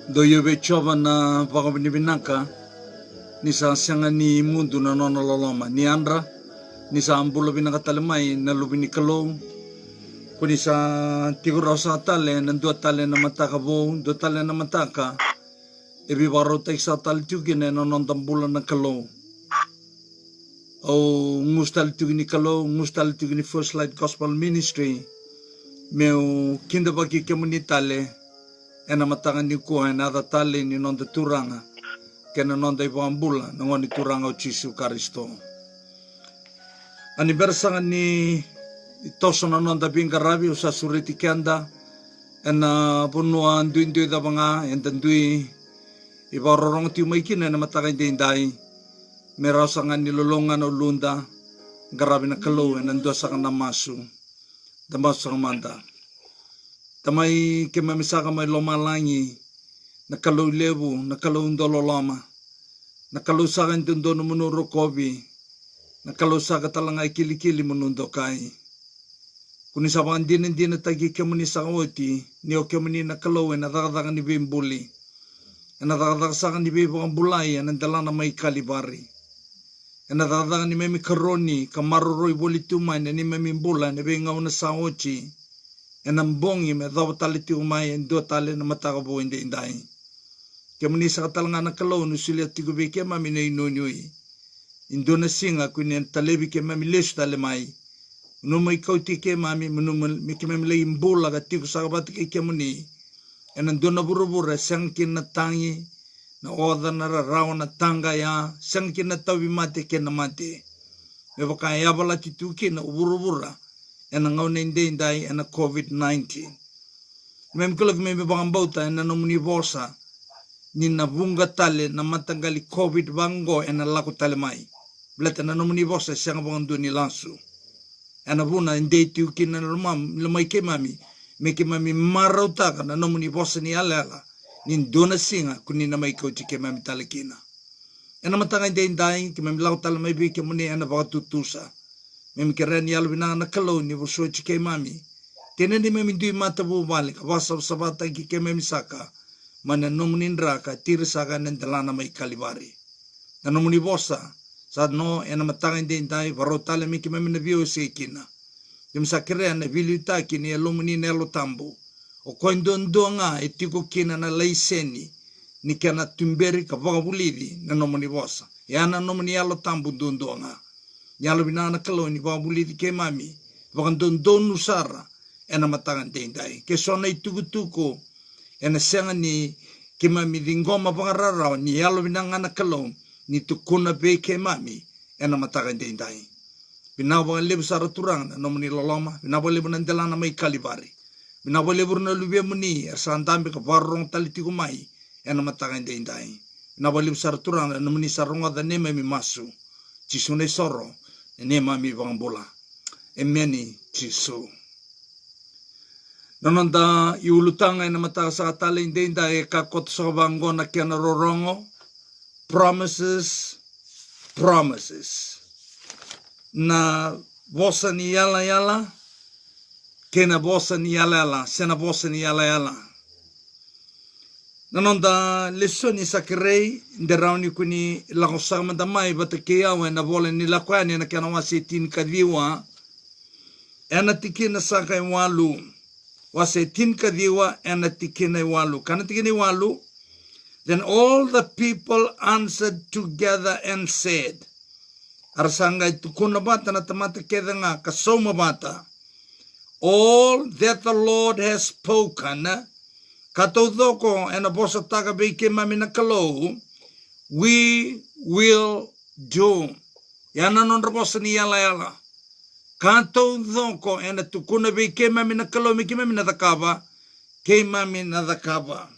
Do yove chova na pakabinibinaka ni sa siyanga ni mundo na nonololoma ni andra ni sa ambula binakatalimay na lubini kalong kuni sa tiguraw sa tale ng dua tale na mataka bo dua tale na mataka ebi baro tay sa tal tugin na nontambulan ng kalong o ngustal tugin ni kalong ngustal tugin ni First Light Gospel Ministry meu kinda bagi komunitale ena matangan ni kuha na tali ni nonda turanga kena nonda ibu ambula nangoni turanga o Jisu Karisto. Ani bersangan ni itoso na nonda bingarabi usa suriti kenda ena punuan duin da banga enten dui iba rorong tiu maikin ena matangan dindai merasangan ni lolongan o lunda garabi na kalau ena dua sangan namasu damas sang manda. Tamay kemamisaka may lomalangi, nakalaw lebu, nakalaw ndolo lama, nakalaw sa akin dundo na munuro kobi, nakalaw sa katalangay kilikili munundo kay. Kuni sa mga hindi na tagi kemuni sa kawati, niyo kemuni nakalaw ay natakatakan ni Bimbuli, natakatakan sa akin ni Bibang Bulay, nandala na may kalibari. Natakatakan ni Memi Karoni, kamaruroy bolitumay na ni Memi Bula, na bingaw na sa kawati, enambongi me daw tali ti umay en do tali na mataka bo hindi inday kemuni sa katalangan na kalaw no sila ti gubi ke mami na inunyoy indo na singa kunen talebi ke mami les talemay no may kauti ke mami munumul mi ke mami lay imbola ga ti sa kabat ke kemuni enando na burubura sang kin na tangi na oda na raw na tanga ya sang kin na tawi mate ke na mate me baka ya bala ti tuki na burubura ena ngau nende indai ena COVID-19. Mem kulag mem bang bauta ena nomuni bosa ni na bunga tale na matanggali COVID bango ena laku tale mai. Blat ena nomuni bosa siang bang duni langsung. Ena buna inde tiu kina lumam lumai ke mami me ke mami marauta kana nomuni bosa ni ala ni dona singa kuni na mai ko ke mami tale kina. Ena matanga inde indai ke mami laku tale mai bi ke muni ena bakatutusa. Mem keren yalo binang na kalau ni buso chike mami. Tenen di memi dui mata bu balik. Wasap sabata ki ke memi saka. Mana nomunin raka tir saka nendelana mai kalibari. Na nomuni bosa. Saat no ena matangan din tay varotale mi ki memi na bio se kina. Yung sa keren na vilita kini alumni nelo tambo. O koindon nga etiko kina na laiseni. Ni kana tumberi kapaka bulidi na nomuni bosa. Yana nomuni yalo tambo dondo nga. Yalo binana kalau ni babuli di ke mami, bakan don nusara, ena matangan tendai. Ke sona itugutuko, ena senga ni ke mami dingoma pangararaw ni yalo binana kalau ni tukuna be ke mami, ena matangan tendai. Binawa lebu sara turang na nomoni loloma, binawa lebu nandelana may kalibari, binawa lebu na lubya muni, asandambi ka barong talitigumay, ena matangan tendai. Binawa lebu sara turang na nomoni sarunga da nema mi masu, Jisu ne soro. Ene mami bang bola. Emeni Jisu. Nananda iulutanga ina mata sa tala indenda e kakot sa bango na kia narorongo. Promises. Na bosa ni yala. Kena bosa ni yala. Sena bosa ni yala. Nanonda leso ni sakirei nderao ni kuni lakosama damai batakiawe na vole ni lakwani na kiana wasi tin kadiwa ena tikina sakai walu wasi tin kadiwa ena tikina walu kana tikina walu then all the people answered together and said arsanga itukuna bata na tamata keda nga kasoma bata all that the Lord has spoken Katodoko and a bosa taga beke mami na kalau, we will do. Yana non bosa ni yala. Katodoko and a tukuna beke mami na kalau, miki mami na dakaba, ke mami na dakaba.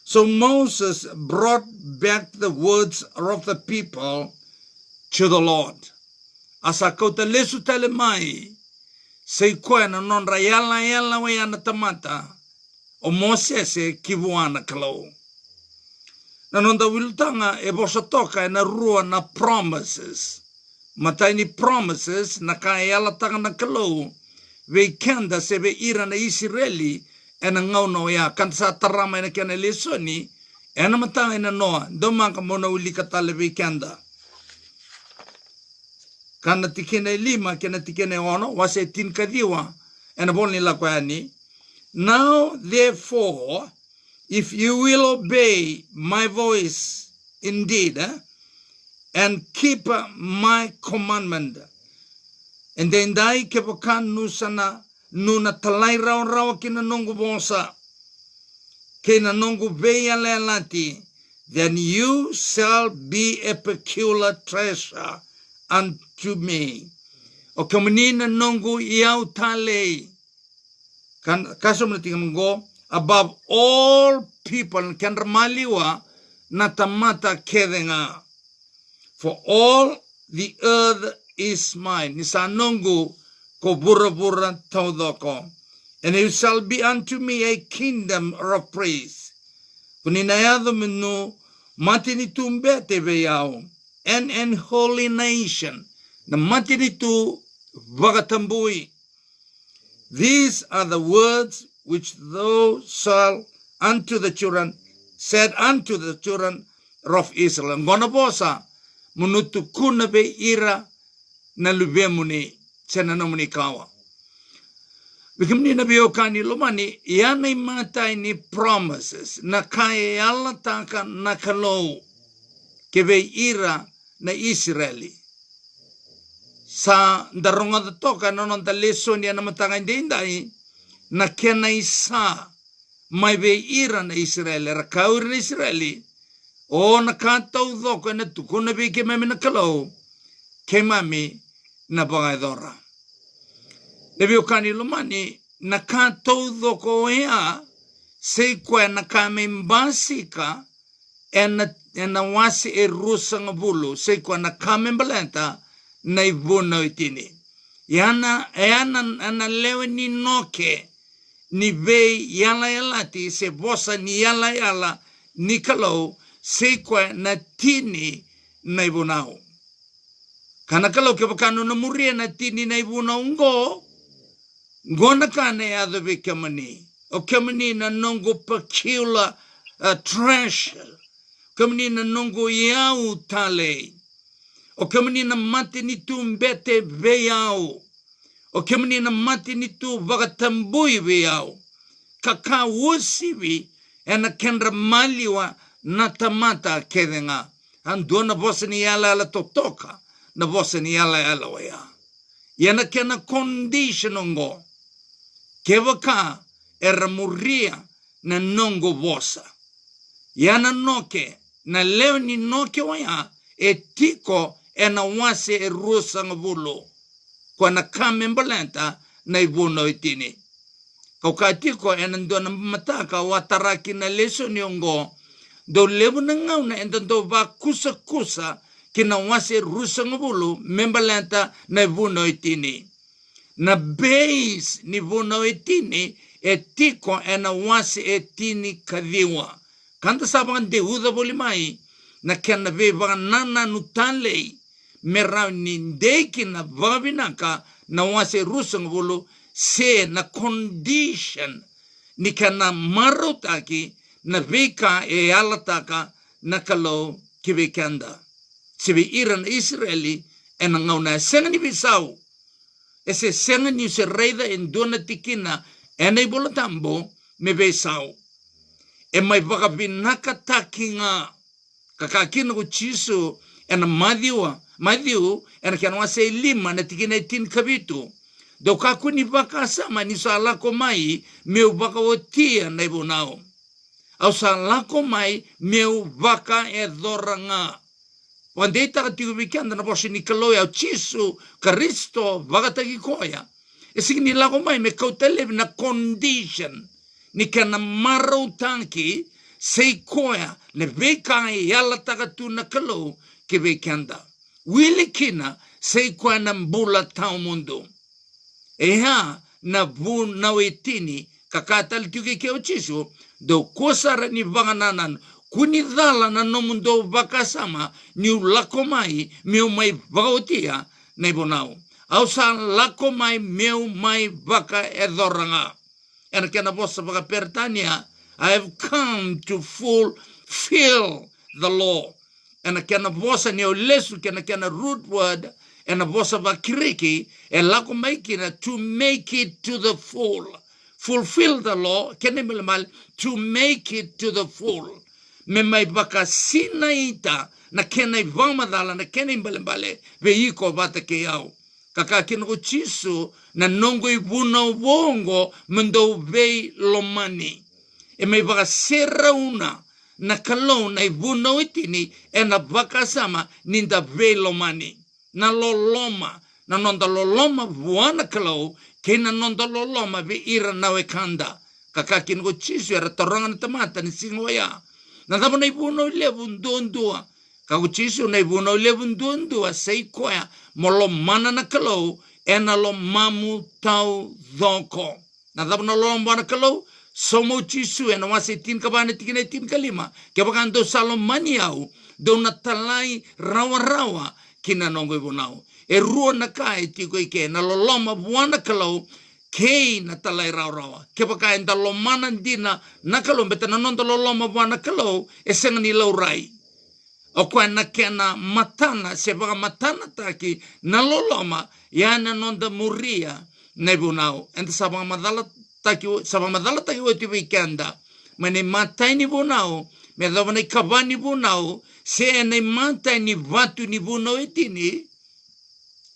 So Moses brought back the words of the people to the Lord. Asa kauta lesu tale mai, sei koe na non yala wa yana tamata. O Moses e kivuana kalau. Nanonda wiltanga e bosa toka e na rua na promises. Matai ni promises na kaya yala tanga na kalau. Ve kenda sebe ira na Israeli ena ngau no ya kan sa tarama ena kena lesoni ena matang ena noa doma ka mona uli katale weekenda kana tikene 5 kena tikene 1 wase tin kadiwa ena boni la kwani. Now therefore if you will obey my voice indeed and keep my commandment and then dai kepakan nusana nuna talai rau kina nongu bonsa kina nongu beya lelati, then you shall be a peculiar treasure unto me. O kamanina nongu iau tale kan kasum nating go above all people kan ramaliwa natamata kedenga, for all the earth is mine. Nisa nongu ko bura taudoko, and it shall be unto me a kingdom of praise. Kuninayado menu matini tumbete beyao, and an holy nation. Na matini tu vagatambui. These are the words which thou shalt unto the children, said unto the children of Israel. Ngonabosa munutu kuna be ira na lubemuni senanamuni kawa. Bikamni na biyokani lumani yanay matay ni promises na kaya yalataka nakalo kebe ira na Israeli. Sa daronga toka nonon ta leson ya namatangay dindai na kena isa may be ira na Israeli rakaur na Israeli o nakataw doko na tukuna be kemami nakalo kemami na bangadora. Nabiyokani lumani nakataw doko ya se kwa nakamimbasika ena wasi rusang bulu se kwa nakamimbalenta na ibuno itini. Yana ana lewe ni noke ni be yala yalati se bosa ni yala ni kalau se kwa na tini na ibunao. Kana kalau kebakano na muria na tini na ibunao ngo na kane adabe kamani. O kamani na nongo peculiar treasure. Kamani na nongo yau tale. O kamani na mati ni tu mbete beyao. O kamani na mati ni tu vagatambui beyao. Kaka wusiwi ena kendra maliwa na tamata kedenga. Ando na bosa ni yala ala totoka. Na bosa ni yala waya. Yana kena condition ngo. Kevaka era muria na nongo bosa. Yana noke na leo ni noke waya etiko ena wase rusa ngabulo. Kwa na kamembalenta na ibuno itini. Kaukatiko ena ndo na mataka wataraki na leso niongo. Do lebu na ngau na enda do ba kusa kina wase rusa ngabulo membalenta na ibuno itini. Na base ni vuno etini etiko ena wasi etini kadhiwa. Kanta sabangan dehuda boli mai na kena veva nana nutanlei merau ni ndeki na vabinaka na wasi rusang bulu se na condition ni kena marutaki na veka e alataka na kalau kibekanda. Sibi iran Israeli ena ngauna senga ni bisau. Ese senga ni se reida en dona tikina ena ibola tambo me besau. E mai baka binaka takinga kakakina ko chisu ena Matthew ena kianwa se 5 na tikina 18 kabitu. Do kakuni baka sama ni sa lako mai meu baka otia na ibonao. Au sa lako mai meu baka e doranga. Wande ita tigo bikanda na bosi ni kaloy au chisu Kristo vagatagi koya. Esig ni lako mai me kautele na condition ni kana marau tanki sei koya le beka yala tagatu na kalo ke bekanda. Wili kina sei koya na mbula tau mundo. Eha na bu na wetini kakatal tigo ke chisu do kosara ni vangananan kuni dhala na nomundo bakasama ni lako mai meu mai vautia na ibonao. Au sa lako mai meu mai baka edoranga. ena kena vosa baka pertania, I have come to fulfill the law. Ena kena vosa ni o lesu kena root word, ena vosa bakiriki, e lako maikina to make it to the full. Fulfill the law, kena milimal, to make it to the full. Me mai baka sinaita, na kena i vamadala, na kena i mbalimbale, ve iko vata ke au. Kaka kena ko chisu, na nongo i vuna o vongo, mendo vei lomani. E mai baka sera una, na kalou na i vuna o itini, e na baka sama, ninda vei lomani. Na loloma, na nonda loloma vuana kalou, kena nonda loloma ve ira nawe kanda. Kaka kena ko chisu, era toronga na tamata, ni singoya. Na tamo na i vuna o levu ndondua. Kako chisu na i vuna o levu ndondua, sei koea, molo mana na kalou, ena lo mamu tau dhoko. Na tamo na lomba na kalou, somo chisu ena wase tin kabane tikine tin kalima. Kia bakan do salo mani au, do na talai rawa kina nongo i vunau. E rua na kai tiko ike, na lo loma buana kalou, kei na talai rawa. Kia bakan da lo mana dina na kalou, beta na nondo lo loma buana kalou, e senga ni lau rai. O koe na kena matana, se baka matana taki, na lo loma, ia na nonda muria, na i vunau. Enta sabang madala taki o te weekenda, ma ne matai ni vunau, me dhawa nei kawa ni vunau, se e nei matai ni vatu ni vunau e tini,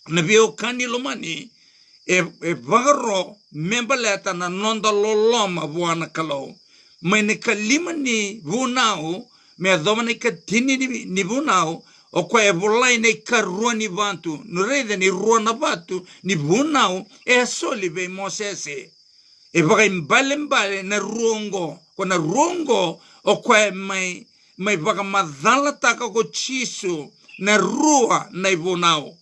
na vio kani lomani, e vagaro membaleta na nonda loloma vuana kalou. Ma ne kalima ni vunau, me dhawa nei ka tini ni vunau, o koe e volai nei ka rua ni vatu, nureide ni rua na vatu, ni vunau, e asoli vei Mosese. E wakai mbale na ruongo. Ko na ruongo o koe mai waka madhala taka ko chisu na rua na i vunau.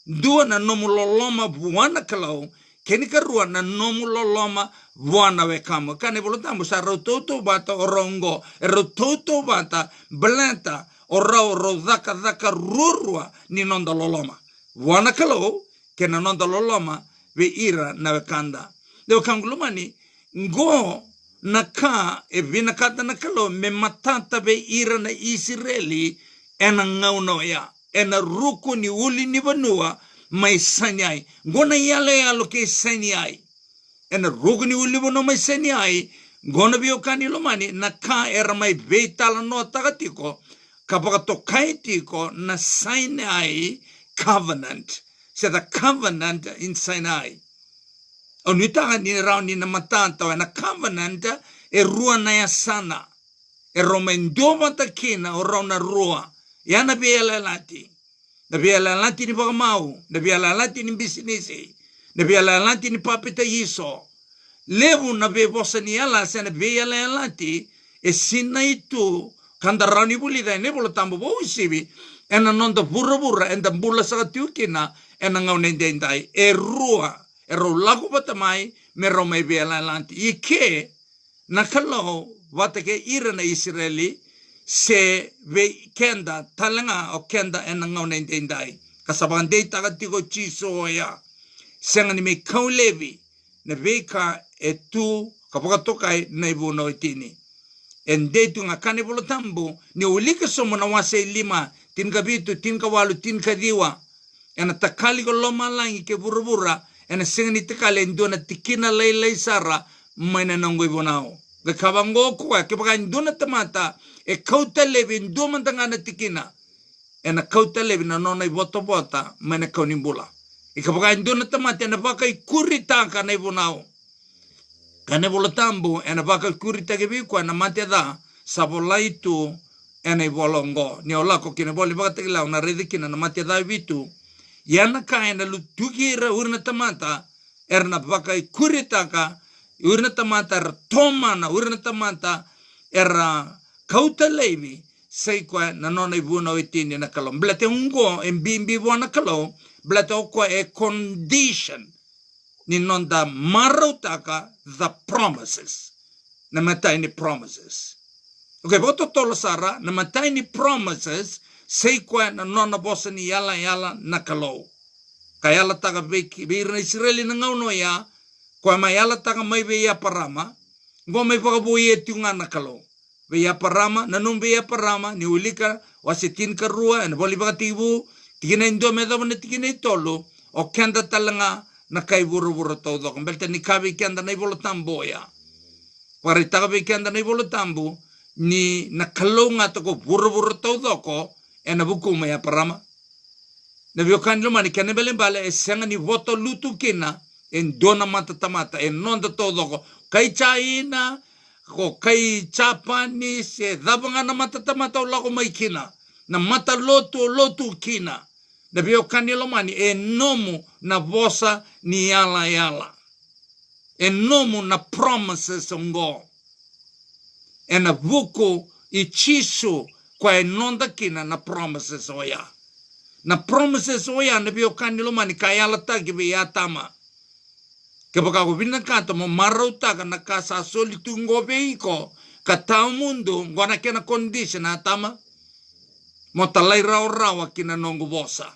Dua na nomu loloma vuana kalau, keni ka rua na nomu loloma vuana wekamo. Kane volotamu sa rautoto bata o rongo, e rautoto bata blenta o rau dhaka rurua ni nonda loloma. Vuana kalau, kena nonda loloma ve ira na wekanda. Deo kangulumani, ngo na ka e vinakata na kalo me matata be ira na Israeli e na ngauno ya. E na ruku ni uli ni vanua mai sanyai. Ngo na yalo ke sanyai. E na ruku ni uli vanua mai sanyai. Ngo na bio kani lumani na ka era mai veitala no tagatiko. Kapaka tokai tiko na Sinai covenant. So the covenant in Sinai. O nitaka ni rau ni na matanta na covenant e rua na ya sana. E roma indoma ta kina o rau na rua. Ya na biela lati. Na biela lati ni pakamau. Na biela lati ni bisinisi. Na biela lati ni papita yiso. Levu na bevosa ni ala se na biela lati e sina itu kanda rani bulida ne bolo tambo bo usibi. E na nonda burra e na bula sa tiukina e na ngau nendendai. E rua. E ro laku patamai me ro mai biela lanti. I ke na kalau wata ke ira na Israeli se ve kenda talanga o kenda e na ngau nendendai. Kasabangan dei tagatiko chiso ya. Senga ni me kaulevi na veka e tu kapakatokai na ibu no itini. En dei tu nga kane bolo tambu ni ulika somo na wase lima tin kabitu, tin kawalu, tin kadiwa. E na takali ko loma langi ke burubura e na senga ni takali ndo na tikina lai sara may na nanggoy bonao. Gakabango ko ke baka ndo na tamata e kauta levi ndo man tanga na tikina. E na kauta levi na nonay bota may na kaunimbula. E kapaka ndo na tamata e na baka ikurita ka na ibonao. Kane bola tambu e na baka ikurita kebi kwa na mateda sa bola itu e na ibolongo. Ni olako kine boli baka tekilau na redikina na mateda ibitu. Yana ka e na lutukira urna tamata e na baka ikurita ka urna tamata er toma na urna tamata era kauta levi sei kwa na nona ibuna itini na kalom. Blate ungo e bimbi wana kalom. Blate okwa e condition ni nonda marutaka the promises. Na matai ni promises. Okay, boto tolo sara na matai ni promises sei kwa na nona bosa ni yala na kalom. Kayala taka beir na Israeli na ngauno ya Kwa mai ala tanga mai ve ia parama, ngo mai whakabui e tiunga na kalau. Ve ia parama, nanum ve ia parama, ni ulika, wase tin karua, ena boli wakativu, tikina indo me dama na tikina itolo, o kenda talanga na kai vuru tau doko. Belte ni kawe kenda na ibolo tambo ya. Wari takawe kenda na ibolo tambo, ni na kalau nga tako vuru tau doko, ena buku mai ia parama. Na viokan luma ni kene belembale, e senga ni voto lutu kina, en dona mata tamata, en nonda tau doko. Kai chaina, ko kai chapani, se dhabanga na mata tamata o lako mai kina. Na mata lotu kina. Na bio kanilo mani e nomu na vosa ni yala. E nomu na promises ongo. E na vuku I chisu kwa e nonda kina na promises oya. Na promises oya na bio kanilo mani ka yala tagi be yatama. Kapag ako binagkata mo maraw taga na kasa solitungo veiko ka tao mundo ngwana kena condition na tama. Mo talay raw kina nongo bosa.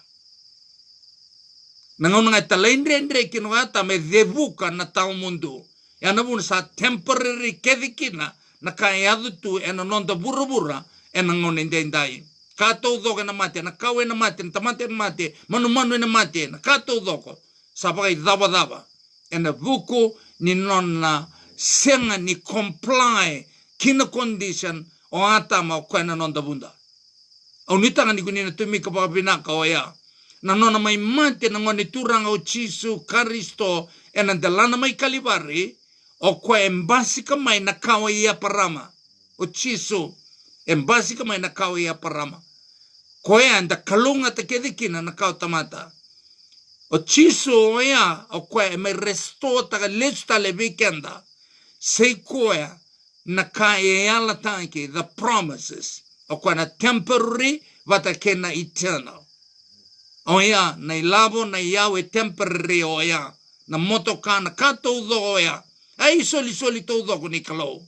Nangaw nga talay ndre kinuata me devuka na tao mundo. Yana muna sa temporary kedikina na kayado tu ena nonda burubura ena ngon indendai. Kato doko na mate, na kawe na mate, na tamate na mate, manu na mate, na kato doko. Sabay daba. Ena vuku ni nonna senga ni comply kina condition o atama o kwena nonda bunda. Au nitanga ni kunina tumika pa binaka o ya. Na nona mai mate na ngoni turanga o chisu karisto ena dalana mai kalibari o kwa embasika mai na kawa ia parama. O chisu embasika mai na kawa ia parama. Koe anda kalunga te kedikina na kawa tamata. O chisu o ia o koe me restore taga lesta le weekenda. Sei koe na ka e ala tanki the promises. O koe na temporary vata ke na eternal. O ia na ilabo na iau e temporary o ia. Na motoka na kato udo o ia. Ai soli tau udo ni kalau.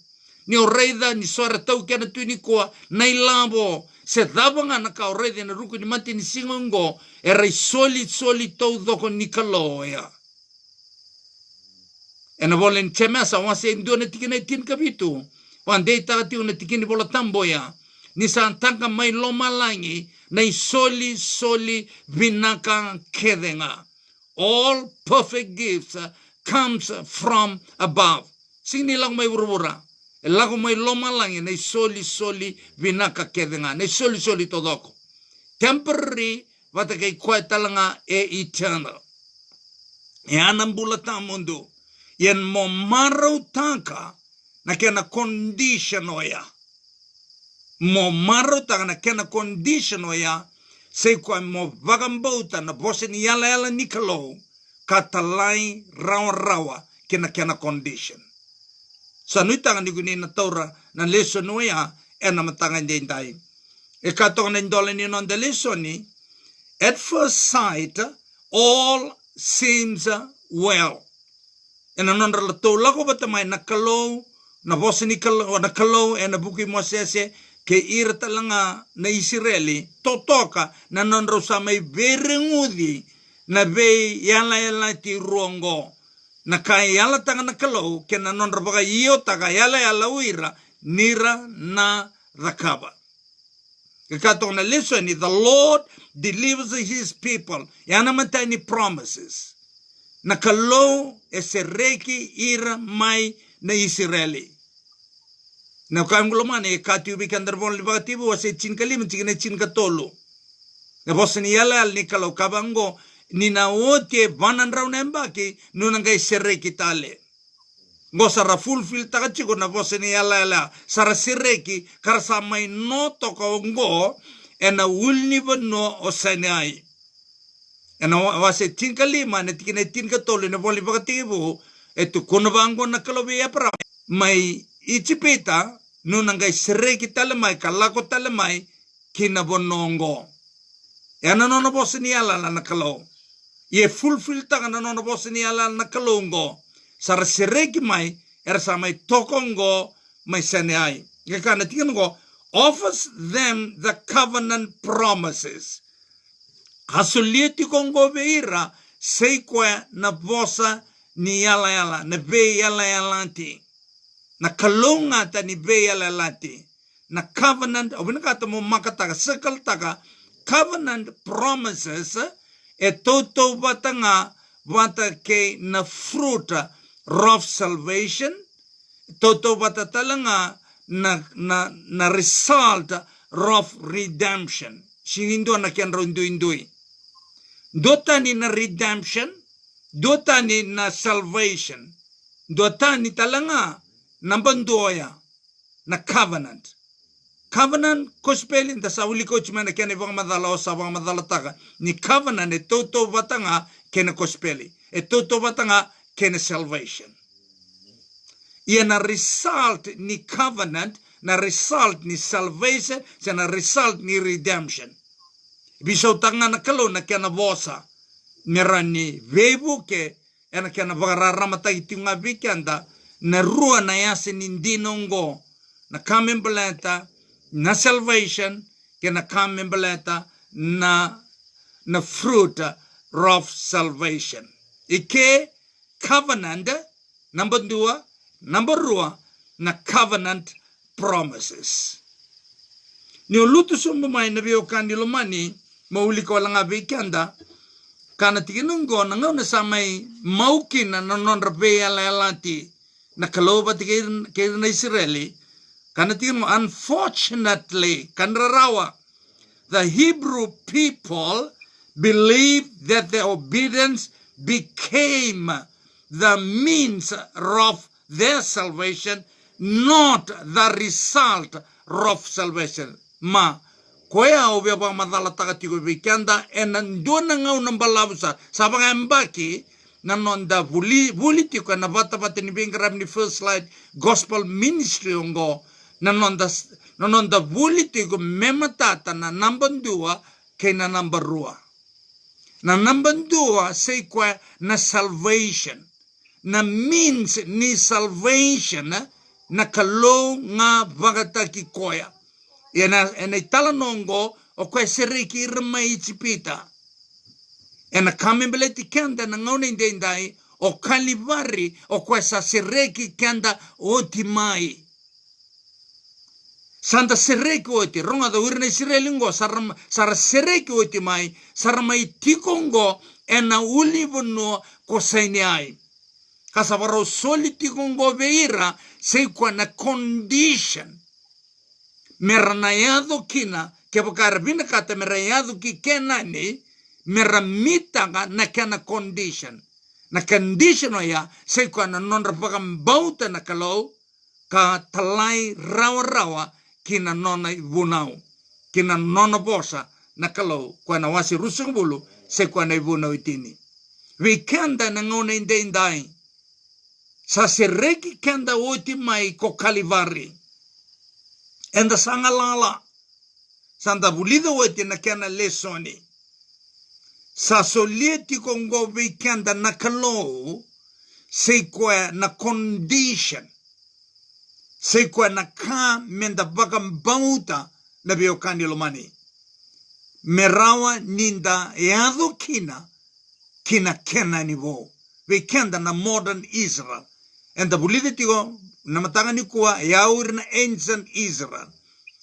Ni o reida ni soara tau kia na tuini koa na ilabo. Se dhabanga na ka o reida na ruku ni mati ni singongo. E rei soli tau doko ni kalau ia. E na volen temasa wase indio na tikina itin kabitu. Wan dei taga tiu na tikini bola tambo ia. Ni sa antanga mai loma langi na soli vinaka kedenga. All perfect gifts comes from above. Sini lang may urubura. E lago may loma langi na soli vinaka kedenga. Na soli todoko. Temporary vata kay kway talanga e eternal. E anang bulata mundo. Yan mo maraw taka na kena condition oya. Mo maraw taka na kena condition oya. Say kwa mo vagambauta na bosin yala ni kalau katalay rawa kena condition. Sa nuitanga ni kunin na taura na lesson oya na matangan din tayo. E katong na indole ni non de lesson ni at first sight all seems well. E na non relato lako batamay na kalau na bosin ni kalau na kalau na buki mo sese ke ira talanga na Israeli totoka na non rosa may berengudi na be yala ti ruongo na kaya yala tanga na kalau ke na non rabaga iyo taga yala uira nira na rakaba. Kakato na listen the Lord delivers his people. Yana matay ni promises. Na kalau esereki ira may na Israeli. Na kaim gulomane e kati ubi kanderbon libatibu wase chin kalim tigene chin katolo. Na bosen yala al ni kalau kabango ni na ote banan raun embaki nunangai sereki tale. Ngo sara fulfill takachiko na bosen yala sara sereki karasa mai no toko ngo ena ulni no osanai. Ena wase chin kalima ne tigene chin katolo na boli bagatibu etu kunabango na kalobe yapra mai Ichipita nunangai sereki talemai kalako talemai kina bonongo. Yana nono bosini ala na kalau. Ye fulfill taka na nono bosini ala na kalongo. Sara sereki mai ersa mai tokongo mai seneai. Yakana tingo offers them the covenant promises. Hasulieti kongo veira seikwa na bosa ni yala na be yala ti na kalunga ta ni be yala ti na covenant obinakata mo makataka circle taka covenant promises e toto batanga bata ke na fruit of salvation toto bata talanga na result of redemption sinindo na kian indui dota ni na redemption dota ni na salvation dota ni talanga nambandoya na covenant kospelin ta sauli coach mana kene bang madala o sabang madala taka ni covenant e toto batanga kene kospeli e toto batanga kene salvation ia na result ni covenant na result ni salvation sa na result ni redemption biso tanga na kalo na kena bosa merani vebu ke ena kena bagararama taitinga bikanda na rua na yasin indinongo na kamembeleta na salvation kena kamembeleta na fruit of salvation ike covenant number 2 na covenant promises ni ulutu sumbu mai na bio kanilo mani mauli ko langa bikanda kana tiginungo na ngau na samai maukin na non rabe alati na kaloba tigir na Israeli kana tigin unfortunately kanrarawa the Hebrew people believed that their obedience became the means of their salvation, not the result of salvation. Ma koya obia ba madala takatigo bikanda enan dona ngau nambalabusa sabang ambaki nanonda politiko na bata ni bingram ni first slide gospel ministry ongo nanonda politiko mematata na number 2 kena number 2 na number 2 say kwa na salvation na means ni salvation na kalo nga bagata ki koya ena talanongo o kwa seriki irma ichipita ena kamembeleti kanda na ngone ndendai o kalivari o kwa sa seriki kanda otimai santa sereki oti ronga da urne Israelingo sara sereki oti mai saramai tikongo ena ulivono kosainiai kasabaro soli tikongo veira sei kwa na condition meranayado kina ke bukarbina kata meranayado ki kenani meramita na kana condition ya sei kwa na non rapagam bauta na kalau ka talai rawa kina nona ibunau kina nona bosa na kalau kwa na wasi rusung bulu se kwa na ibunau itini wikenda na ngone indai sa sereki kenda oti mai ko kalivari enda sangalala sanda bulido oti na kena lesoni sa solieti kongo wikenda na kalau se kwa na condition sei kwa na ka menda bakam bauta na biokani lomani merawa ninda eado kina kena nivo weekenda na modern Israel and the bulidetigo na matanga ni kuwa yaur na ancient Israel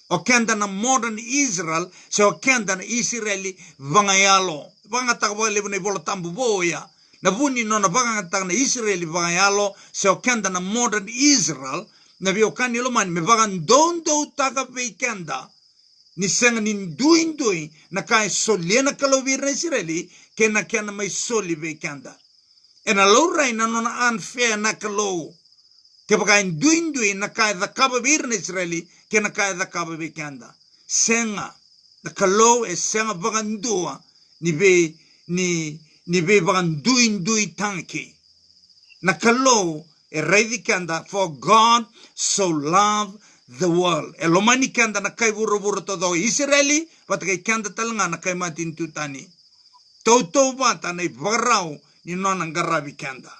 o kenda na modern Israel so kenda na Israeli vangayalo vangataka levune bolo tambu boya na buni no na vangataka na Israeli vangayalo so kenda na modern Israel na biokani loman me bagan dondo taka weekenda ni senga ni duin na kai soliena kalovir na Israeli kena mai soli weekenda ena lora ina nona unfair na kalo ke bagan duin na kai da kabavir na Israeli kena kai da kaba weekenda senga na kalo e senga bagan dua ni be bagan duin tanki na kalo e reidi kanda for God so loved the world. E lomani kanda na kai buru todo Israeli, pata kai kanda talanga na kai matin tutani. Toto bata na ibarao ni nonang garabi kanda.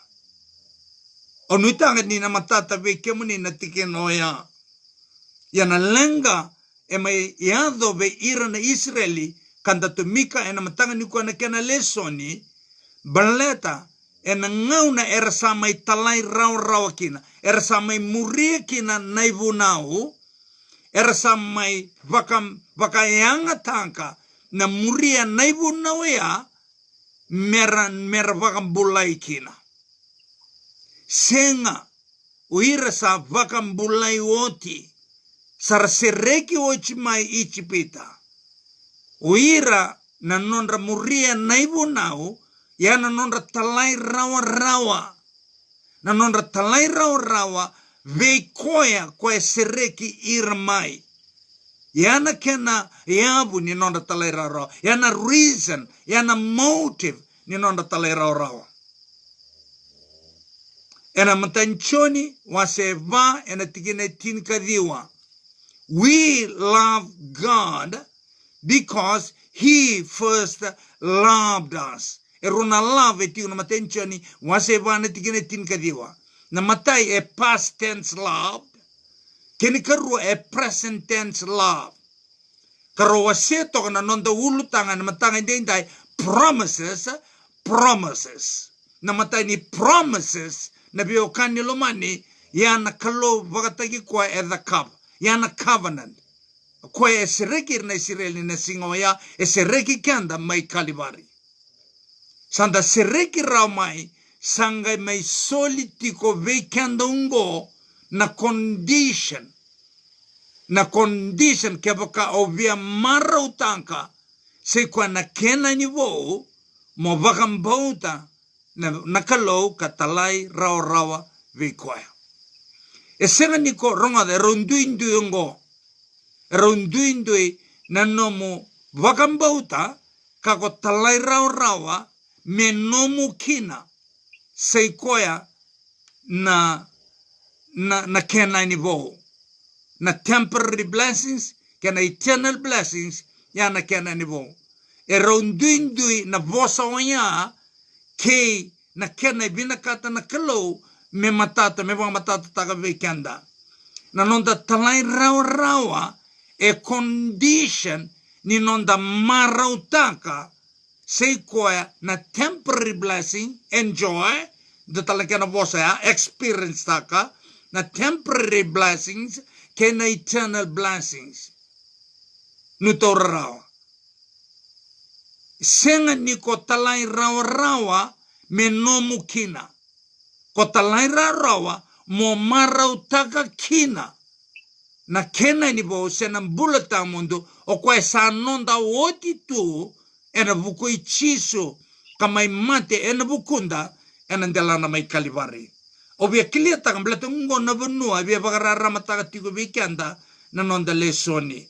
O nuitanga ni na matata be muni na tikenoya. Yana lenga e mai iado be ira na Israeli kanda tumika e na matanga ni kwa na kena lesoni baleta e na ngauna era sa mai talai rau kina, era sa mai muria kina naivunau, era sa mai vakayanga tanka na muria naivunau ea, mera vakambulai kina. Senga, uira sa vakambulai oti, sara sereki ochi mai ichipita. Uira na nonra muria naivunau, ya na nonra talai rawa. Na nonra talai rawa, vei koe sereki irmai. Ya na kena yabu ni nonra talai rawa. Ya na reason, ya na motive ni nonra talai rawa. Ena matanchoni wase va ena tikine tinkadiwa. We love God because He first loved us. Eruna love eti una matenchoni wase va ena tikine tinkadiwa. Na matai e past tense love. Keni karu e present tense love. Karo wase toka na nonda ulu tanga na matanga indai promises. Na matai ni promises na biokani lomani yana kalo vagatagi kwa e the cup. Yana covenant. Kwa e sereki na Israeli na singoya e sereki kanda mai kalibari. Sanda sereki rao mai sanga mai solitiko veikanda ungo na condition. Na condition kebaka ovia mara utanka se kwa na kena nivo mo vakambauta na kalau katalai rawa veikoya. E senga niko ronga de ronduinduingo. Ronduindui na nomu vakambauta kako talai rawa me nomu kina seikoya na kena nivo. Na temporary blessings kena eternal blessings ya na kena nivo. E ronduindui na vosa wanya ke na kena binakata na kalau me wang matata taga veikanda. Na nonda talai rawa e condition ni nonda marautaka seikoya na temporary blessing enjoy the talakena vosa ya experience taka na temporary blessings kena eternal blessings nutora rawa. Senga ni ko talai rawa me nomu kina. Ko talai rawa mo marautaka kina. Na kena ni bo sena bulata mundo o kwa sa nonda oti tu ena buku ichiso kamai mate ena bukunda ena ndelana mai kalibari. Obia kilia takambleta ungo na venua abia bagarara mataka tigo vikanda na nonda lesoni.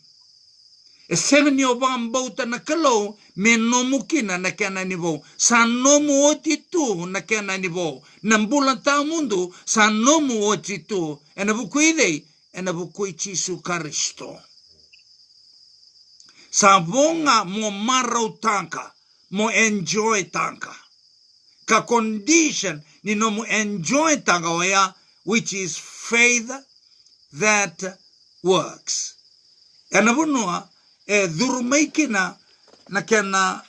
E semeni o bambauta na kalau me nomu kina na kena nivo. Sa nomu oti tu na kena nivo. Nambulan ta mundo sa nomu oti tu. Ena buku idei, ena buku ichisu karisto. Sa vonga mo marau tanka, mo enjoy tanka. Ka condition ni nomu enjoy tanka waya, which is faith that works. Ena bunua, e dhurumekina na kena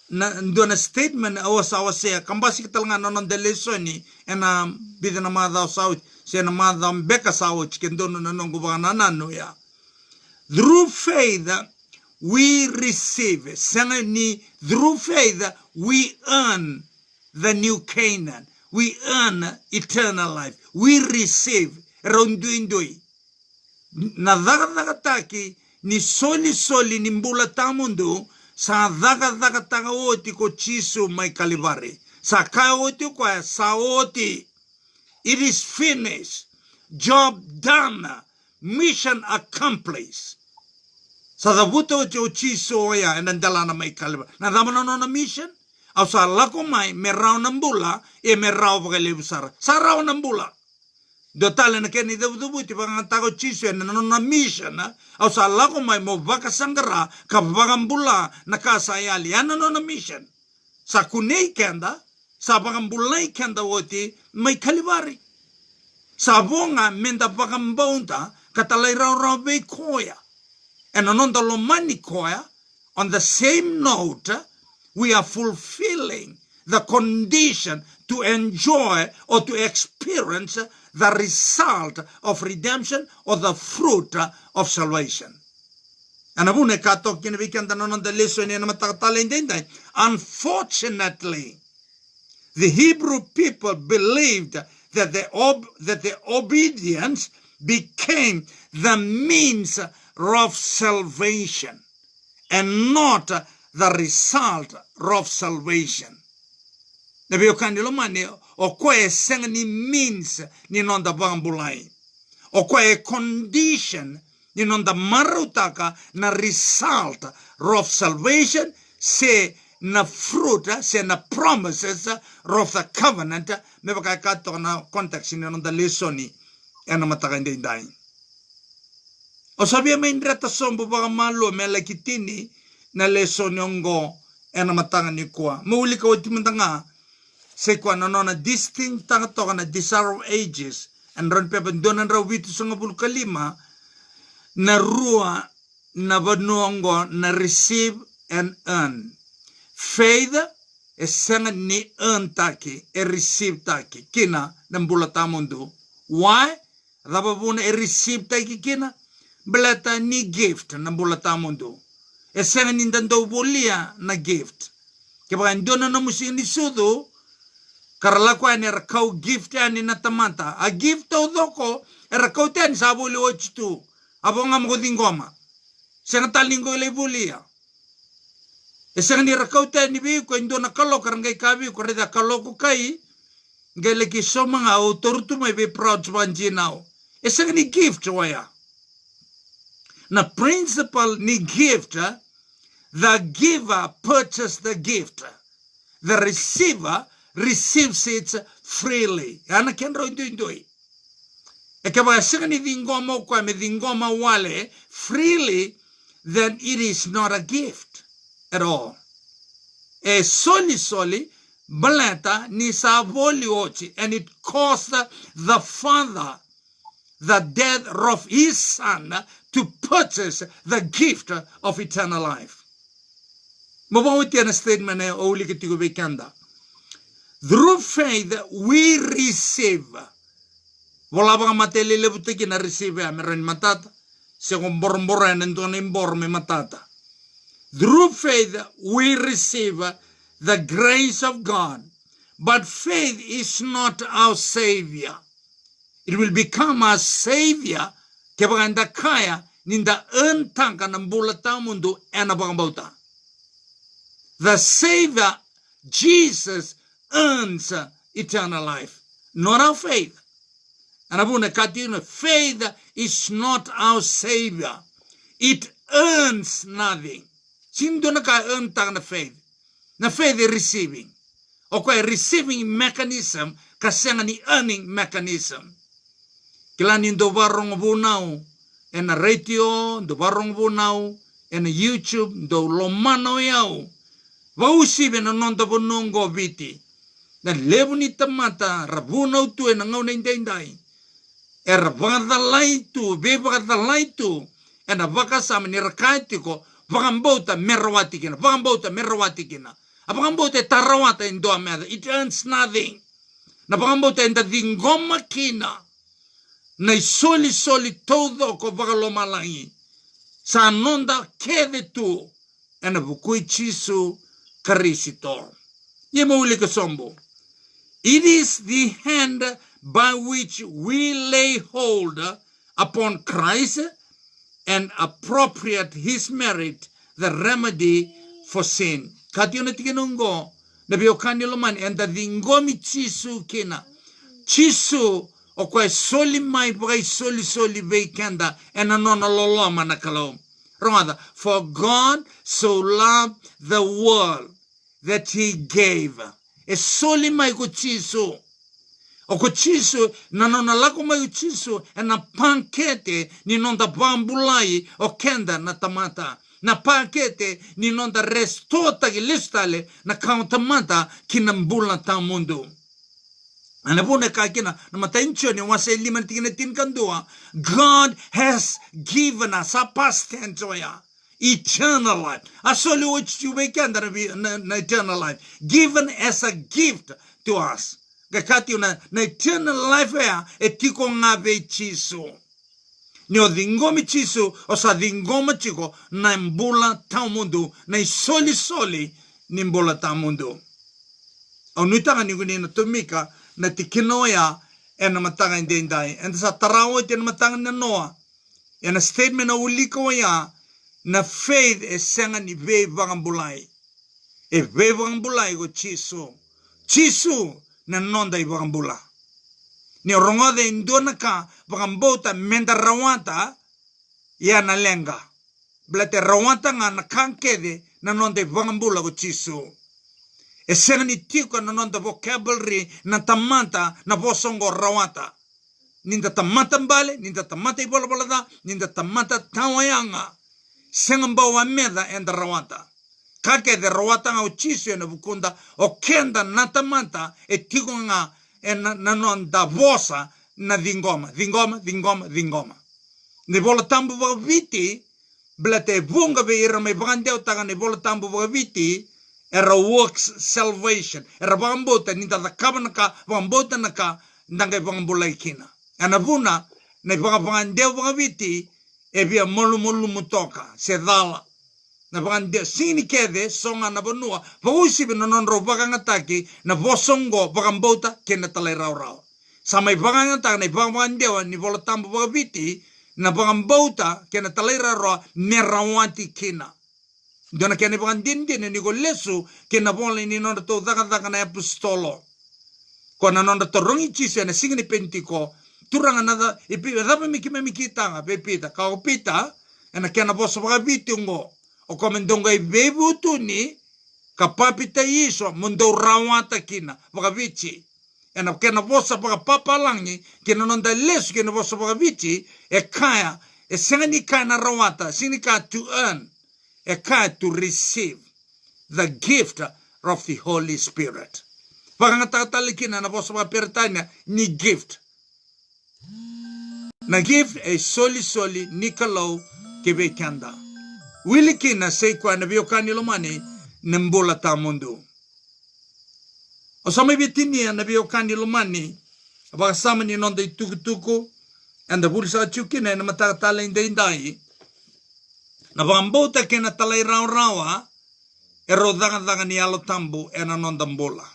na ndona statement awasea kambasi kitalanga nonon de lesoni ena bidana madha saw sena madha mbeka saw chikendono na nongo bana nanu ya. Through faith we receive sena ni through faith we earn the new Canaan, we earn eternal life, we receive ronduindui na daga taki ni soli ni mbula tamundo sa daga taga oti ko chisu mai kalibari. Sa ka oti kwa sa oti. It is finished. Job done. Mission accomplished. Sa dabuta o chisu oya enandalana mai kalibari. Na damana no na mission? Au sa lako mai me rao nambula e me rao pagalibusara. Sa rao nambula. Do tale na keni debuti pangantago chisu na na mission au sa lako mai mo vaka sangara ka bagambula na kasayali ana no na mission sa kunei kenda sa bagambulai kenda woti mai kalibari sa bonga menda bagambonta katalai rao be koya and anonda lo mani koya. On the same note we are fulfilling the condition to enjoy or to experience the result of redemption or the fruit of salvation. Unfortunately, the Hebrew people believed that the obedience became the means of salvation and not the result of salvation. O kwe seng ni means ni nonda bambulai. O kwe condition ni nonda marutaka na result of salvation se na fruit se na promises of the covenant me baka kato na context ni nonda lesoni ena mataka indai. O sabia me indrata sombo baka malo me lakitini na lesoni ongo ena matanga ni kwa. Maulika watimandanga se kwa nanona distinct tanga toka na desire of ages and ron pepe donan ra witu sunga kalima na rua na banuongo na receive and earn. Faith is sanga ni earn taki e receive taki kina na mbulata mundu. Why? Rababuna e receive taki kina belata ni gift na mbulata mundu. E sanga ni ndando bolia na gift. Kaya ndona na musini sudu karala ko ani rakau gift ani na tamata. A gift o doko rakau ten sabuli ochitu. Abo nga mo dingoma. Sanga talingo ile bulia. E sanga ni rakau ten ni bi ko indona kalo karangai kabi ko reda kalo ko kai gele ki soma nga autorutu mai be proud banji now. E sanga ni gift waya. Na principle ni gift, the giver purchased the gift. The receiver receives it freely. Ana kenro indoi. E kaba sanga ni dingoma kwa me dingoma wale freely, then it is not a gift at all. E soli baleta ni savoli ochi, and it cost the father the death of his son to purchase the gift of eternal life. Mabawiti na statement na uli kitigo bekanda. Through faith we receive. Wala bang mateli lebutiki na receive meron matata. Según bormbora nentonin borme matata. Through faith we receive the grace of God. But faith is not our savior. It will become our savior kebaganda kaya ninda entangka nambulata mundu enabangabauta. The savior Jesus earns eternal life, not our faith. And abuna katino, faith is not our savior. It earns nothing. Sindo na ka earn tang na faith. Na faith is receiving. Okay, receiving mechanism kasanga ni earning mechanism. Kilanin do barong bunau en radio, do barong bunau en YouTube, do lomano yao. Vausibe na nonda bonongo viti. Na lebu ni tamata rabunau tu en ngau na indai. Vagada laitu, bebagada laitu, en vakasam ni rakaitiko, vagambota merwatikina, Abangambota tarawata in doameda, it earns nothing. Na vagambota in the dingoma kina. Na soli todo ko vagalomalangi. Sa nonda kede tu, en vukui chisu karisito. Yemauli kasombo. It is the hand by which we lay hold upon Christ and appropriate his merit, the remedy for sin. Katiyo tikinungo, nabiokani loman, and the dingomi chisu kina. Chisu, o kwa soli mai pagay soli vekenda, and anon loloma nakalo. Rather, for God so loved the world that he gave. E soli mai ko chisu. O kuchisu na nona lako mai uchisu e na pankete ni nonda bambulai o kenda na tamata. Na pankete ni nonda restota ki listale na kauntamata kinambula ta mundo. Anabune kakina na mataincho ni wase liman tingina tinkandua. God has given us a past tense oya. eternal life. Asoli which you weekend na eternal life. Given as a gift to us. Kakati na eternal life ya etiko ngave chiso. Ni o dingomi chiso o sa dingoma chiko na mbula tau mundu na soli ni mbula tau mundu. Au nuitanga ni guni na tumika na tikinoya na matanga indendai. And sa tarawa iti na matanga na noa. And a statement na uliko ya na faith e senga ni vevangambulai. E vevangambulai go chiso. Chiso na nonda i vangambula. Ni rongode indona ka vangambota menda rawanta ya na lenga. Blate rawanta nga na kankede na nonda i vangambula go chiso. E senga ni tiko na nonda vocabulary na tamanta na vosongo rawanta. Ninda tamata mbale, ninda tamata i bola ninda tamata tawayanga. Senga mbawa meda enda rawanta. Kake de rawata nga uchiso na vukunda o kenda na tamanta e tiko nga na nonda vosa na dingoma. Ne bola tambu viti, blate vunga ve ira me vandeo taga ne bola tambu viti, era works salvation. Era vambota ninda da kabanaka, vambota naka, nanga vambula ikina. Anavuna, ne vandeo viti, e via molu mutoka, se dala. Na vandeo, sini kede, songa na vanua, vausibi no non ro vagangataki, na vosongo vagambota, kena talai rau. Samai vagangataki, ne vandeo, ni vola tambu viti, na vagambota, kena talai rau, ne rawanti kina. Dona kene vandindine, ni go lesu, kena vola ni non to daga na apostolo. Kona non to rongi chise, na singini pentiko, turanga nada ipi daba miki tanga pepita ka opita ena kena boso ba vitungo o komendonga ibebu tuni ka papita iso mundo rawata kina ba vici ena kena boso ba papalangi kena nonda lesu kena boso ba vici e kaya e sengani kana rawata sinika to earn e kaya to receive the gift of the Holy Spirit. Pagangatalikina na boso ba pertanya ni gift. Na gift e soli Nicolau kebekanda. Wiliki na seikwa na biokani lomani nembola ta mundo. O sama bitini na biokani lomani abasama ni nonda tuku and the bulsa chukina na matatala indai. Na bambota kena talai rawa e rodaga ni alo tambu e na nonda mbola.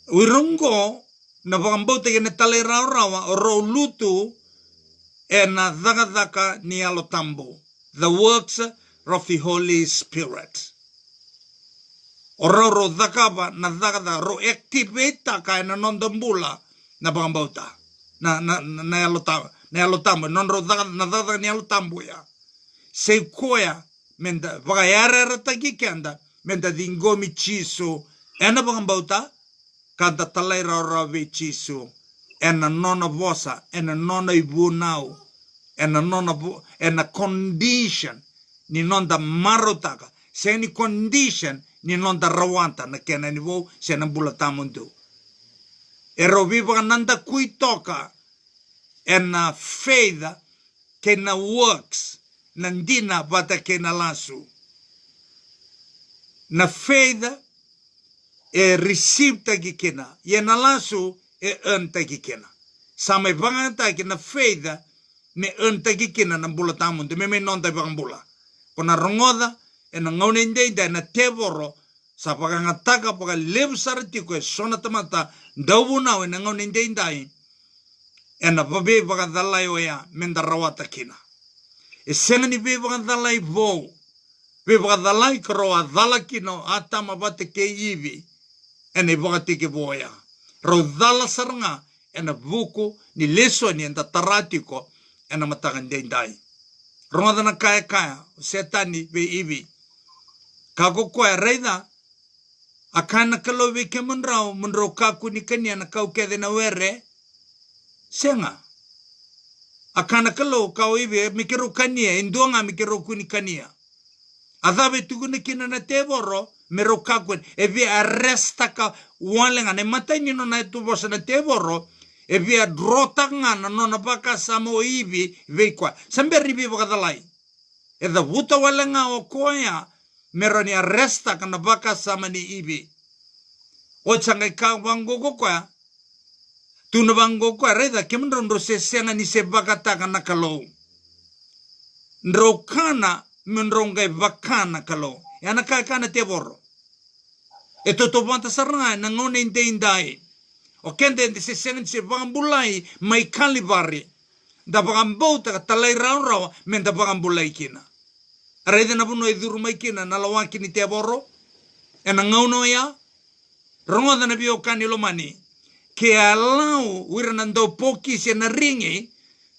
Wirungo na vakambote kene tale rawa o ro lutu e na daga ni alo tambo. The works of the Holy Spirit. O ro dakaba na daga ro activate ka na nondambula na vakambota. Na alo tambo. Non ro daga ni alo tambo ya. Se koya menda vakayara rataki kenda menda dingomi chiso e na vakambota. Kada talai rau chisu, ena nona vosa, ena nona ibunau, ena nona condition, ni nonda marotaka, se ni condition, ni nonda rawanta, na kena ni vo, se na bulatamundu. Ero viva nanda kui toka, ena faith, kena works, nandina bata kena lasu. Na faith, e receive tagi kena. Ye na lasu e earn tagi kena. Samai vangata ki na faith me earn tagi kena na bula tamundu. Me nonta bula. Kona rongoda e na ngaunende da na tevoro sa pakangataka paka levu saratiko e sona tamata daubuna e na ngaunende dai e na vabe vakadalai oya menda rawata kena. E senga ni vabe vakadalai vou. Vabe vakadalai karoa dala kino atama vate ke iwi. Ene vakatike voya. Rodala saranga ena vuku ni leso ni enda taratiko ena matagandendai. Ronga na kaya setani ve ivi. Kako koe reida akana kalau ve ke munrau kaku ni kania na kau kede na were senga. Akana kalau kau ivi mikiro kania indonga mikiro kuni kania. Adhabe tukune kina na tevoro mero kakwen e via arresta ka walenga ne matani no na tu bosa na tevoro e via drota nga na no na baka samo ivi veikwa sambe ribi vakadalai e da vuta walanga o koya meroni arresta kana baka sama ni ibi o changa ka wango ko kwa tuna wango kwa reda kemndro ndo se senga ni se baka ta kana kalo ndro kana mendronga bakana kalo yana ka kana te borro e toto vanta saranga na ngone indai o kende de se senga se vambulai mai kalibari da bagambouta ka talai rau men da bagambulai kina reda na buno iduru mai kina na lawaki ni te borro e na ngauno ya rongo da na bio kanilo mani ke alau wiranando poki se na ringi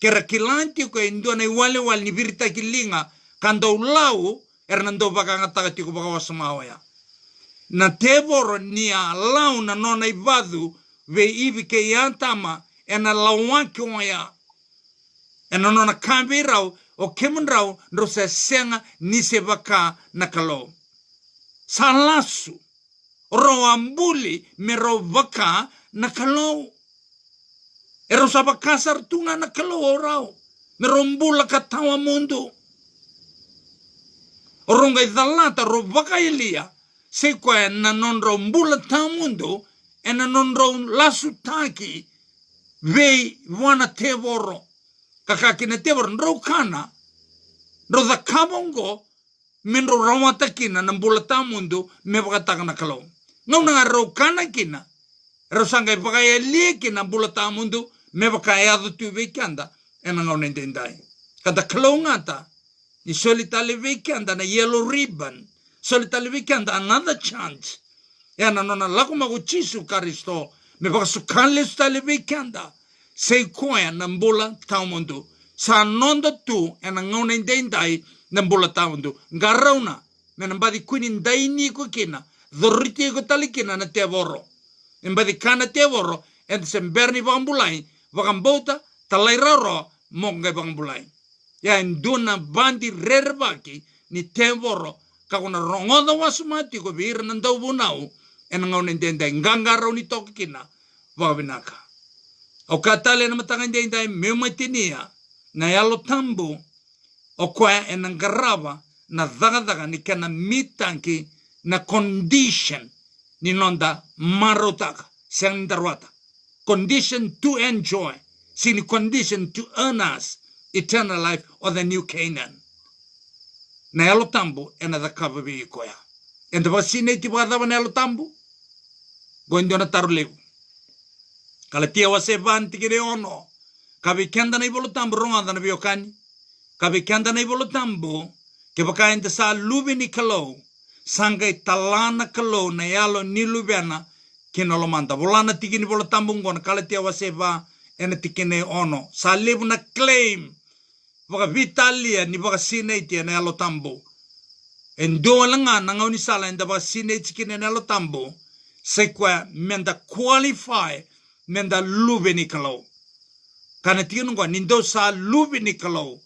ke rakilanti ko indo na wale wal ni virta kilinga kando lau ernando bakanga tagati ko bakawa samawaya na te borro ni alau na nona ibadu ve ibi ke yantama e na lawaki oya e na nona kambi rau o kemundrau ndo se senga ni se baka na kalo salasu roambuli mero baka na kalo ero sabakasar tunga na kalo orao mero mbula katawa mundo oronga idalata ro baka ilia se kwa na non rombula ta mundo e na non lasu taki vei wana tevoro kakakina tevoro ndo kana ndo da kabongo minro rawata kina na mbula ta mundo me baka na kalo no na ro kana kina ro sanga baka elie kina mbula ta mundo me baka ya tu vekanda ena no nendai kada kalo ngata ni solita le vekanda na yellow ribbon solita le vekanda another chance ena no na lakuma go chisu karisto me baka sukale sta le vekanda sei koya na mbula ta mundo sa nondo tu ena ngone ndendai na mbula ta mundo ngarauna me na badi kwini ndai ni ko kina doriti ko talikina na te borro embadi kana te borro en semberni bambulai vakambota talai raro monga bambulai ya nduna bandi rerbaki ni te borro ka kuna rongoda wasumati ko bir nandau bunau en ngone ndendai ngangaro ni tokina wabinaka o katale na matanga ndendai mematinia na yalo tambu o kwa en ngaraba na daga ni kana mitanki na condition ni nonda marotaka sen darwata condition to enjoy sini condition to earn us eternal life or the new Canaan na yalo tambu ena da kababi koya enda vasine ti bada na yalo tambu gondo na tarlevu kala tia wase banti kire ono kabi kenda na ibolo tambu ronga na biokani kabi kenda na ibolo tambu ke baka enda sa lubi ni kalo sangai talana kalo na yalo nilubena kinolomanda volana tikini bolo tambungon kalatia waseba ena tikine ono sa lebu na claim vaka vitalia ni vaka sineti na yalo tambu endo langa na ngauni sala enda vaka sineti tikine na yalo tambu sekwa menda qualify menda lubeni kalo kana tikino ngwa nindo sa lubeni kalo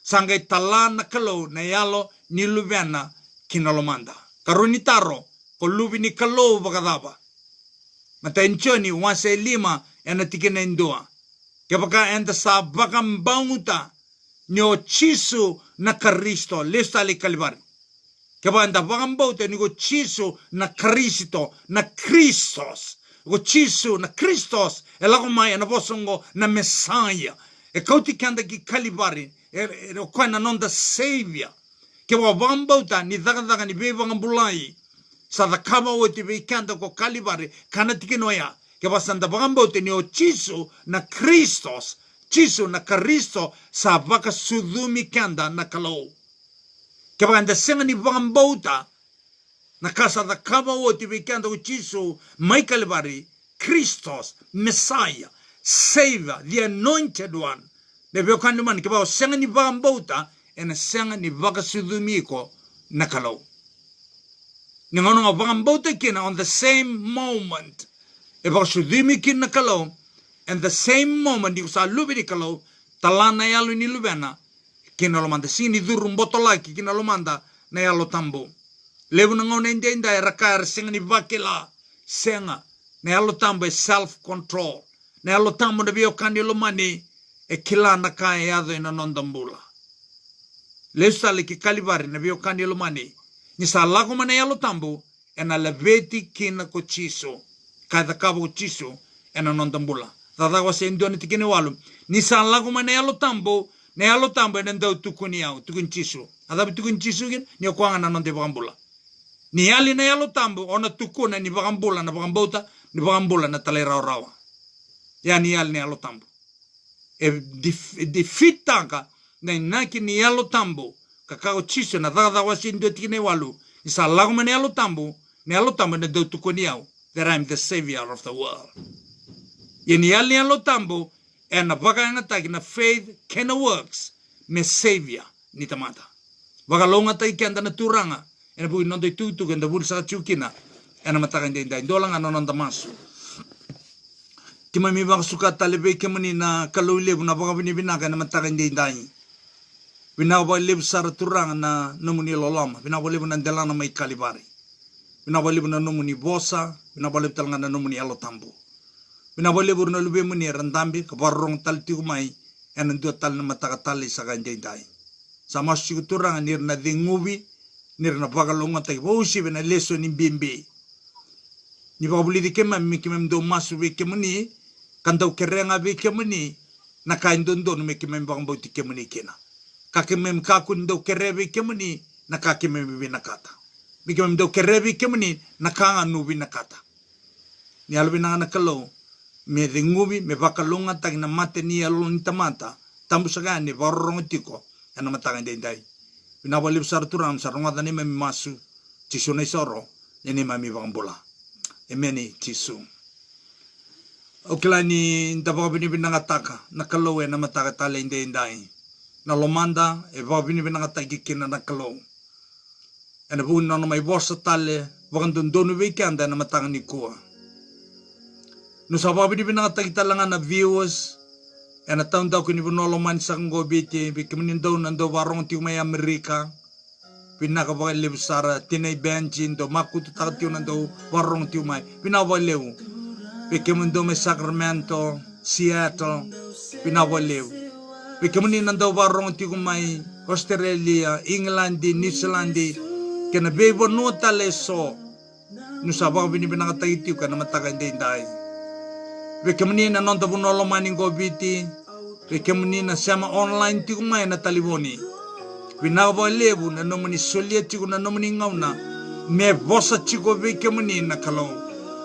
sangai talana kalo na yalo nilubena kinolomanda karunitaro ko lubini kalo bakadaba mata enchoni wase lima ena tikina indoa kebaka enda sa bakam banguta nyo chisu na Kristo lesta le kalbar keba enda bakam bauta ni go chisu na Kristo na Christos go chisu na Christos elako mai na bosongo na Messiah e kauti kanda ki kalibari e ko na nonda savior ke wa bambauta ni daga ni be bangambulai sa da kama o te be kanda ko kalibare kana tikinoya ke wa sanda bambauta ni o chisu na Christos chisu na Kristo sa baka sudumi kanda na kalau ke wa anda senga ni bambauta na kasa da kama o te be kanda o chisu mai kalibare Christos Messiah Savior the anointed one ne be kanda man ke wa senga ni bambauta ena senga ni vaka sudumiko na kalau. Ni ngono nga vakambauta kina on the same moment. E vaka sudumiki na kalau. And the same moment ni sa lubi ni kalau. Talana yalo ni lubena. Kina lo manda. Sini durum botolaki kina lo manda na yalo tambo. Lewu na ngono inda rakar senga ni vakila. Senga. Na yalo tambo e self-control. Na yalo tambo na biyo kandi lo mani. E kila na kaya yado ina nondambula. Lesale ki kalibari na bio kanilo mani. Ni sa lago mana yalo tambo ena leveti kina ko chiso. Kada kabo chiso ena nondambula. Tadawa se ndio ni tikine walu. Ni sa lago mana yalo tambo ena ndau tukuni au tukun chiso. Adabi tukun chiso gin ni okwanga na nonde bagambula. Ni yali na yalo tambo ona tukuna ni bagambula na bagambota ni bagambula na talera rawa. Ya ni yali na yalo tambo. E di fitanga na inaki ni yalo tambo kakao chiso na tadawa se ndio tikine walu. Ni sa lago mana yalo tambo na ndau tukuni au. That I'm the savior of the world. Yeni yali yalo tambo ena baka nga tagi na faith kena works me savior ni tamata. Baka longa tai kanda na turanga ena bui nondo tutu kenda bul sa chukina ena mataka ndenda ndola nga nonda masu. Kima mi baka suka talebe kemani na kaluilebu na baka binibinaka ena mataka ndenda. Binaba lebu sara turanga na numuni lolama. Binaba lebu na ndela na mai kalibari. Binaba lebu na numuni bosa. Binaba lebu talanga na numuni yalo tambo. Binabole burno lube muni randambi kabarong tal tiumai enan dua tal na mataka tali sa ganjay dai. Sama sikuturang nir na dingubi nir na bagalonga tay bosi bena leso ni bimbi. Ni bakabuli di kema mikimem do masu be kemuni kandaw kerenga be kemuni nakain dondo no mikimem bakambau ti kemuni kena. Kakimem kakun do kerebe kemuni nakakimem be nakata. Mikimem do kerebe kemuni nakanga nubi nakata. Ni albi na nakalo me ringubi me bakalonga tag na mate ni alo ni tamata tambu sagani barong tiko ana matanga dai binabali besar turam sarunga tani me masu tisu nei soro ni mami bangbola emeni tisu oklani ndaba bini binanga taka nakalowe na mataka tale dai na lomanda e ba bini binanga tagi kina nakalo ana bu no mai bossa tale wagandon donu weekend na matanga ni kuwa. No sababi di binang kita langan na viewers ena taon daw kini bunoloman sa ngo biti bikimnin daw nando warong ti may Amerika pinakabay lew sara tinay benjin do makuto takatiw nando warong ti may pinawalew bikimin do may Sacramento Seattle pinawalew bikimnin nando warong ti may Australia England New Zealand kena bebo no taleso no sababi ni binang taitiw kana matakan din dai. Bekemni na nonta bunolo maning gobiti, bekemni na sama online tiku mai na taliboni. Binawa lebu na nomani solia tiku na nomani ngauna, me bosa tiku bekemni na kalau.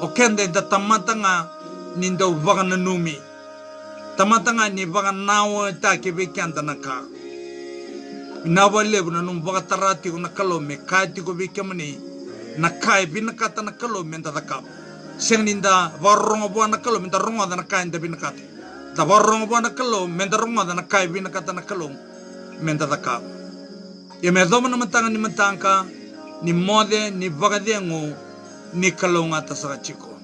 Okende da tamata nga nindo baga na numi. Tamata nga ni baga nawa take bekanta na ka. Binawa lebu na num baga tarati ko na kalau me kai tiku bekemni na kai binakata na kalau menta takap. Seng ninda warong abuan nakalo minta ronga da nakai da binakate. Da warong abuan nakalo minta ronga da nakai binakata nakalo minta takap. Ya medoma na matanga ni matangka ni mode ni bagadengo ni kalonga tasaka chiko.